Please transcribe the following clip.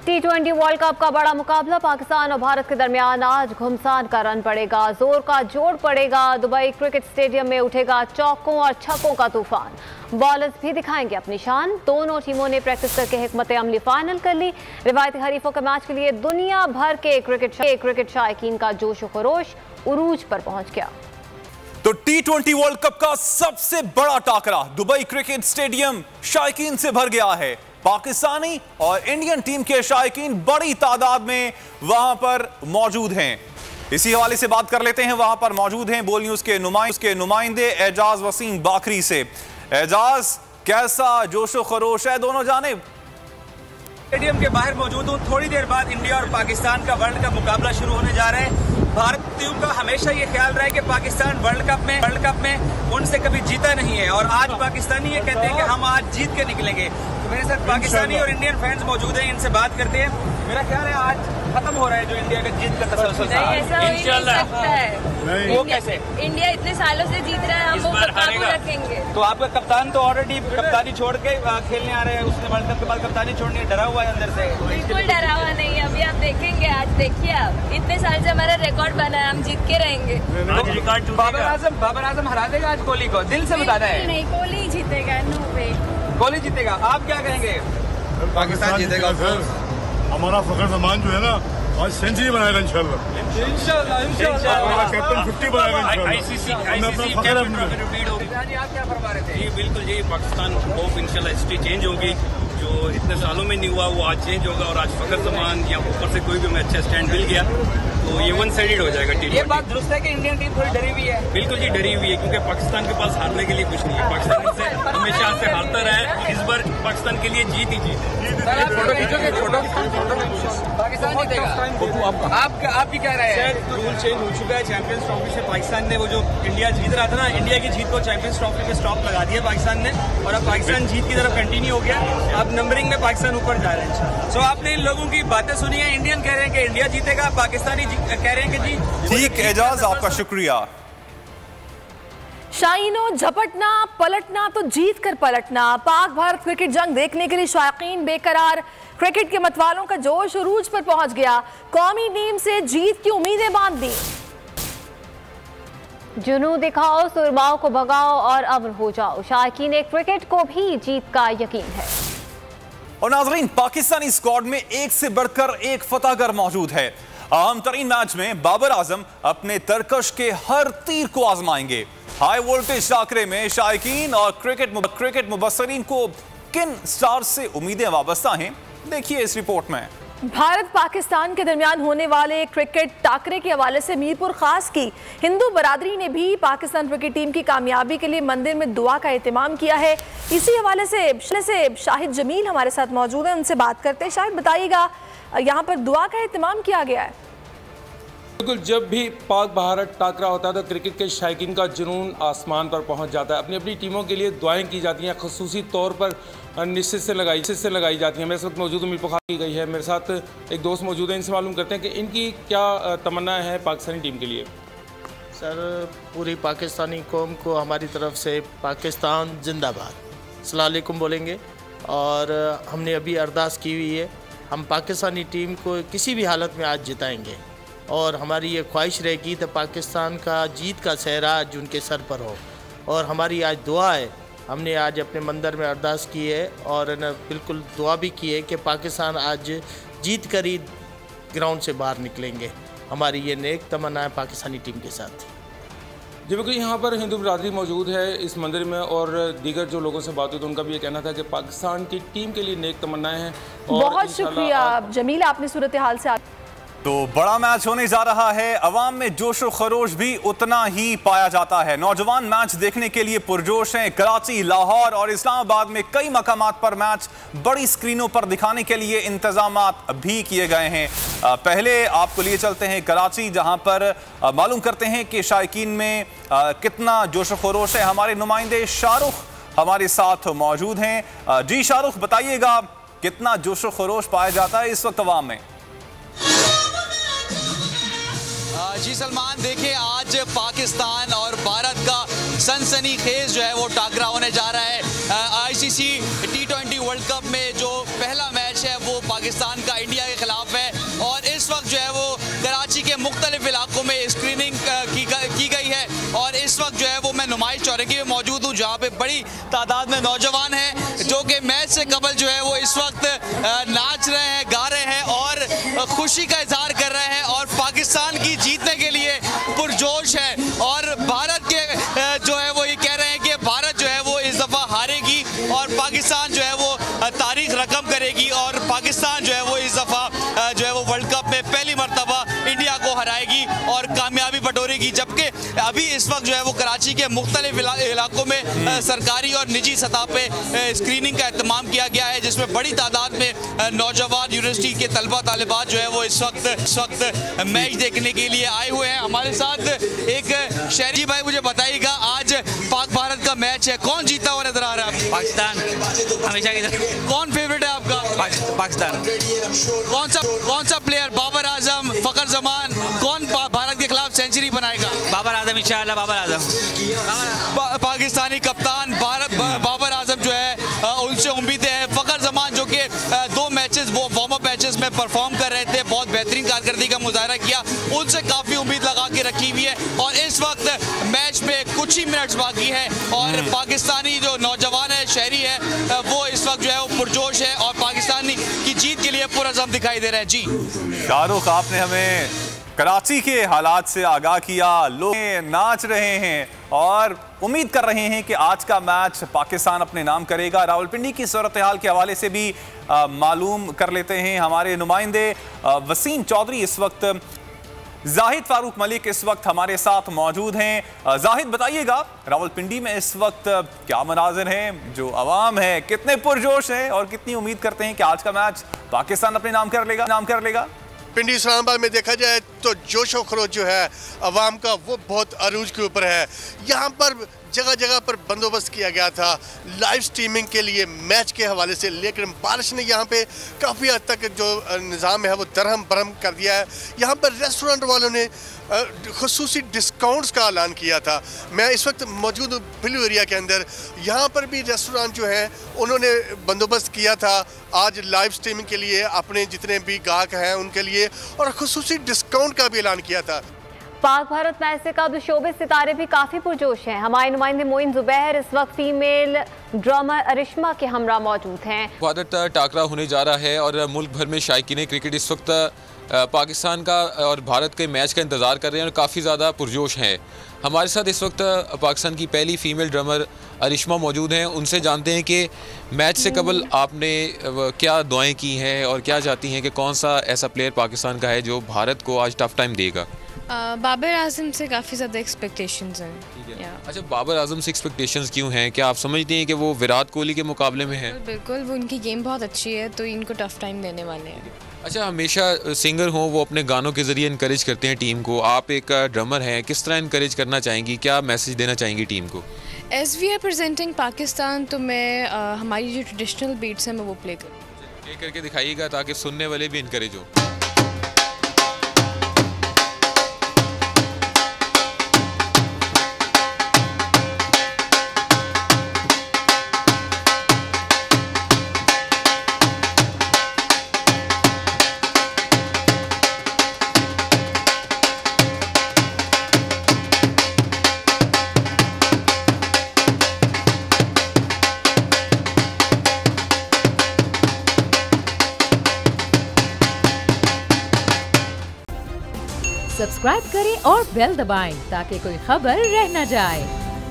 T20 world cup का बड़ा मुकाबला पाकिस्तान और भारत के दरमियान आज घुमसान का रन पड़ेगा, जोर का जोड़ पड़ेगा। दुबई क्रिकेट स्टेडियम में उठेगा चौकों और छक्कों का तूफान। बॉलर्स भी दिखाएंगे अपनी शान। दोनों टीमों ने प्रैक्टिस करके हिकमत अमली फाइनल कर ली। रिवायती हरीफों के मैच के लिए दुनिया भर के क्रिकेट शायकीन का जोश खरोश उरूज पर पहुंच गया। तो T20 वर्ल्ड कप का सबसे बड़ा टाकरा दुबई क्रिकेट स्टेडियम शायकीन से भर गया है। पाकिस्तानी और इंडियन टीम के शायकीन बड़ी तादाद में वहां पर मौजूद हैं। इसी हवाले से बात कर लेते हैं, वहां पर मौजूद हैं बोल न्यूज के नुमाइंदे एजाज वसीम बाकरी से। एजाज, कैसा जोशो खरोश है दोनों जानिब? स्टेडियम के बाहर मौजूद हूँ। थोड़ी देर बाद इंडिया और पाकिस्तान का वर्ल्ड कप मुकाबला शुरू होने जा रहा है। भारतीयों का हमेशा ये ख्याल रहा है कि पाकिस्तान वर्ल्ड कप में उनसे कभी जीता नहीं है और आज पाकिस्तानी ये कहते हैं कि हम आज जीत के निकलेंगे। तो मेरे साथ पाकिस्तानी और इंडियन फैंस मौजूद हैं, इनसे बात करते हैं। मेरा ख्याल है आज खत्म हो रहा है जो इंडिया का जीत का तसलसल था। वो कैसे? इंडिया इतने सालों से जीत रहा है, हम वो काबू रखेंगे। तो आपका कप्तान तो ऑलरेडी कप्तानी छोड़ के खेलने आ रहे हैं, उसने वर्ल्ड कप के बाद कप्तानी छोड़ने डरा हुआ है अंदर से। बिल्कुल डरा हुआ नहीं है, अभी आप देखेंगे। आज देखिए, आप इतने साल से हमारा रिकॉर्ड बना है, हम जीत के रहेंगे। बाबर आजम हरा देगा आज कोहली को, दिल से बताना है। नहीं, कोहली जीतेगा, नो वे। कोहली जीतेगा। आप क्या कहेंगे? पाकिस्तान जीतेगा सर। हमारा फखर जमान जो है ना, आज सेंचुरी बनाएगा इंशाल्लाह। कैप्टन 50 बनाएगा आईसीसी आप क्या फरमा रहे थे? जी बिल्कुल, जी पाकिस्तान होप इंशाल्लाह हिस्ट्री चेंज होगी। जो इतने सालों में नहीं हुआ वो आज चेंज होगा और आज फखर जमान या ऊपर से कोई भी हमें अच्छा स्टैंड मिल गया तो ये वन साइडेड हो जाएगा। ये बात दुरुस्त है कि इंडियन टीम थोड़ी डरी हुई है। बिल्कुल जी, डरी हुई है क्योंकि पाकिस्तान के पास हारने के लिए कुछ नहीं है। पाकिस्तान से हमेशा से हारता रहा है, इस बार पाकिस्तान के लिए जीत ही जीत है। पाकिस्तान जीतेगा। आप भी कह रहे हैं रूल चेंज हो चुका है। चैंपियंस ट्रॉफी से पाकिस्तान ने वो जो इंडिया जीत रहा था ना, इंडिया की जीत को चैंपियंस ट्रॉफी पे स्टॉप लगा दिया पाकिस्तान ने और अब पाकिस्तान जीत की तरफ कंटिन्यू हो गया। अब नंबरिंग में पाकिस्तान ऊपर जा रहे हैं। तो आपने इन लोगों की बातें सुनी है, इंडियन कह रहे हैं कि इंडिया जीतेगा, पाकिस्तानी कह रहे हैं कि जी। ठीक एजाज, आपका शुक्रिया। शाहीनो झपटना पलटना तो जीत कर पलटना। पाक भारत क्रिकेट जंग देखने के लिए शायकीन बेकरार। क्रिकेट के मतवालों का जोश उरूज पर पहुंच गया। कौमी टीम से जीत की उम्मीदें बांध दी। जुनून दिखाओ, सुरमाओं को भगाओ और अमर हो जाओ। शायकीन क्रिकेट को भी जीत का यकीन है। और नाजरीन, पाकिस्तानी स्क्वाड में एक से बढ़कर एक फतहगर मौजूद है। अहम तरीन मैच में बाबर आजम अपने तरकश के हर तीर को आजमाएंगे। हाई वोल्टेज टाकरे में शायकीन और क्रिकेट मुबस्सरीन को किन स्टार्स से उम्मीदें वाबस्ता हैं, देखिए इस रिपोर्ट में। भारत पाकिस्तान के दरमियान होने वाले क्रिकेट टाकरे के हवाले से मीरपुर खास की हिंदू बरादरी ने भी पाकिस्तान क्रिकेट टीम की कामयाबी के लिए मंदिर में दुआ का एहतमाम किया है। इसी हवाले से शाहिद जमील हमारे साथ मौजूद है, उनसे बात करते हैं। शाहिद, बताइएगा यहाँ पर दुआ का एहतमाम किया गया है? बिल्कुल, जब भी पाक भारत टाकरा होता है तो क्रिकेट के शायकीन का जुनून आसमान पर पहुंच जाता है। अपनी अपनी टीमों के लिए दुआएं की जाती हैं, खुसूसी तौर पर निश्चित से लगाई जाती हैं। मेरे साथ मौजूद मीर पुखार की गई है, मेरे साथ एक दोस्त मौजूद है, इनसे मालूम करते हैं कि इनकी क्या तमन्ना है पाकिस्तानी टीम के लिए। सर, पूरी पाकिस्तानी कौम को हमारी तरफ से पाकिस्तान जिंदाबाद, अस्सलाम वालेकुम बोलेंगे। और हमने अभी अरदास की हुई है, हम पाकिस्तानी टीम को किसी भी हालत में आज जिताएंगे और हमारी ये ख्वाहिश रहेगी तो पाकिस्तान का जीत का सेहरा आज उनके सर पर हो। और हमारी आज दुआ है, हमने आज अपने मंदिर में अरदास की है और बिल्कुल दुआ भी की है कि पाकिस्तान आज जीत कर ही ग्राउंड से बाहर निकलेंगे। हमारी ये नेक तमन्ना है पाकिस्तानी टीम के साथ। जी बिल्कुल, यहाँ पर हिंदू बरादरी मौजूद है इस मंदिर में और दीगर जो लोगों से बात हुई तो उनका भी ये कहना था कि पाकिस्तान की टीम के लिए नेक तमन्नाएं हैं। बहुत शुक्रिया जमील, आपने सूरत हाल से तो बड़ा मैच होने जा रहा है। अवाम में जोश और खरोश भी उतना ही पाया जाता है। नौजवान मैच देखने के लिए पुरजोश हैं। कराची, लाहौर और इस्लामाबाद में कई मकामात पर मैच बड़ी स्क्रीनों पर दिखाने के लिए इंतजामात भी किए गए हैं। पहले आपको लिए चलते हैं कराची, जहां पर मालूम करते हैं कि शायकीन में कितना जोश और खरोश है। हमारे नुमाइंदे शाहरुख हमारे साथ मौजूद हैं। जी शाहरुख, बताइएगा कितना जोश और खरोश पाया जाता है इस वक्त अवाम में? जी सलमान, देखिए आज पाकिस्तान और भारत का सनसनीखेज जो है वो टाकरा होने जा रहा है। आईसीसी T20 वर्ल्ड कप में जो पहला मैच मैच है वो पाकिस्तान का इंडिया के खिलाफ है और इस वक्त जो है वो कराची के मुख्तलिफ इलाकों में स्क्रीनिंग की गई है और इस वक्त जो है वो मैं नुमाइश चौरंगी में मौजूद हूँ जहाँ पे बड़ी तादाद में नौजवान हैं जो कि मैच से कबल जो है वो इस वक्त नाच रहे हैं, गा रहे हैं और खुशी का इजहार कर रहे हैं और पाकिस्तान की जीतने के लिए पुरजोश है और भारत के जो है वो ये कह रहे हैं कि भारत जो है वो इस दफ़ा हारेगी और पाकिस्तान जो है वो तारीख रकम करेगी और पाकिस्तान जो है वो इस दफ़ा जो है वो वर्ल्ड कप में पहली मरतबा इंडिया को हराएगी और कामयाबी बटोरेगी। जबकि अभी इस वक्त जो है वो कराची के मुख्तलिफ इलाकों में सरकारी और निजी सतह पे स्क्रीनिंग का एहतमाम किया गया है जिसमें बड़ी तादाद में नौजवान यूनिवर्सिटी के तलबा तालिबात जो है वो इस वक्त मैच देखने के लिए आए हुए हैं। हमारे साथ एक शहरी भाई, मुझे बताइएगा आज पाक भारत का मैच है, कौन जीता हुआ नजर आ रहा है? पाकिस्तान हमेशा की तरह। कौन फेवरेट है आपका? पाकिस्तान। कौन सा प्लेयर, बाबर आजम, फखर जमान, कौन भारत के खिलाफ सेंचुरी बनाएगा? बाबर आजम, इंशाअल्लाह बाबर आजम। पाकिस्तानी कप्तान बाबर आजम जो है उनसे उम्मीदें हैं। फखर जमान जो कि 2 मैचेस वो वार्म अप मैचेस में परफॉर्म कर रहे थे, बहुत बेहतरीन कारकर्दगी का मुजाहरा किया, उनसे काफ़ी उम्मीद लगा के रखी हुई है और इस वक्त मैच में कुछ ही मिनट्स बाकी है और पाकिस्तानी जो नौजवान है, शहरी है, वो इस वक्त जो है वो पुरजोश है और पाकिस्तानी की जीत के लिए पुरअज़म दिखाई दे रहे हैं। जी शाहरुख, आपने हमें कराची के हालात से आगाह किया, लोग नाच रहे हैं और उम्मीद कर रहे हैं कि आज का मैच पाकिस्तान अपने नाम करेगा। रावलपिंडी की सूरत हाल के हवाले से भी मालूम कर लेते हैं। हमारे नुमाइंदे वसीम चौधरी इस वक्त, जाहिद फारूक मलिक इस वक्त हमारे साथ मौजूद हैं। जाहिद, बताइएगा रावलपिंडी में इस वक्त क्या मनाजिर हैं, जो अवाम है कितने पुरजोश हैं और कितनी उम्मीद करते हैं कि आज का मैच पाकिस्तान अपने नाम कर लेगा? पिंडी इस्लामाबाद में देखा जाए तो जोश व खरोश जो है अवाम का वो बहुत अरूज के ऊपर है। यहाँ पर जगह जगह पर बंदोबस्त किया गया था लाइव स्ट्रीमिंग के लिए मैच के हवाले से, लेकिन बारिश ने यहाँ पे काफ़ी हद तक जो निज़ाम है वो दरहम बरहम कर दिया है। यहाँ पर रेस्टोरेंट वालों ने खुसूसी डिस्काउंट्स का ऐलान किया था। मैं इस वक्त मौजूद हूँ ब्लू एरिया के अंदर, यहाँ पर भी रेस्टोरेंट जो है उन्होंने बंदोबस्त किया था आज लाइव स्ट्रीमिंग के लिए अपने जितने भी गाहक हैं उनके लिए और खुसूसी डिस्काउंट का भी ऐलान किया था। पाक भारत मैच से कबल शोबिस सितारे भी काफ़ी पुरजोश हैं। हमारे नुमाइंदे मोइन जुबैर इस वक्त फीमेल ड्रामर अरिश्मा के हमरा मौजूद हैं। भारत टाकरा होने जा रहा है और मुल्क भर में शायकीन क्रिकेट इस वक्त पाकिस्तान का और भारत के मैच का इंतज़ार कर रहे हैं और काफ़ी ज़्यादा पुरजोश हैं। हमारे साथ इस वक्त पाकिस्तान की पहली फ़ीमेल ड्रमर अरिश्मा मौजूद हैं। उनसे जानते हैं कि मैच से कबल आपने क्या दुआएं की हैं और क्या चाहती हैं कि कौन सा ऐसा प्लेयर पाकिस्तान का है जो भारत को आज टफ टाइम देगा? बाबर आजम से काफ़ी ज़्यादा एक्सपेक्टेशंस हैं। अच्छा, बाबर आजम से एक्सपेक्टेशंस क्यों हैं? क्या आप समझते हैं कि वो विराट कोहली के मुकाबले में हैं? बिल्कुल, वो उनकी गेम बहुत अच्छी है तो इनको टफ टाइम देने वाले हैं। अच्छा, हमेशा सिंगर हों वो अपने गानों के ज़रिए इनकरेज करते हैं टीम को, आप एक ड्रमर हैं, किस तरह इनकरेज करना चाहेंगी, क्या मैसेज देना चाहेंगी टीम को? As we are presenting Pakistan तो मैं हमारी जो ट्रेडिशनल बीट्स हैं मैं वो प्ले करके दिखाइएगा ताकि सुनने वाले भी इनकरेज हों। सब्सक्राइब करें और बेल दबाएं ताकि कोई खबर रह न जाए।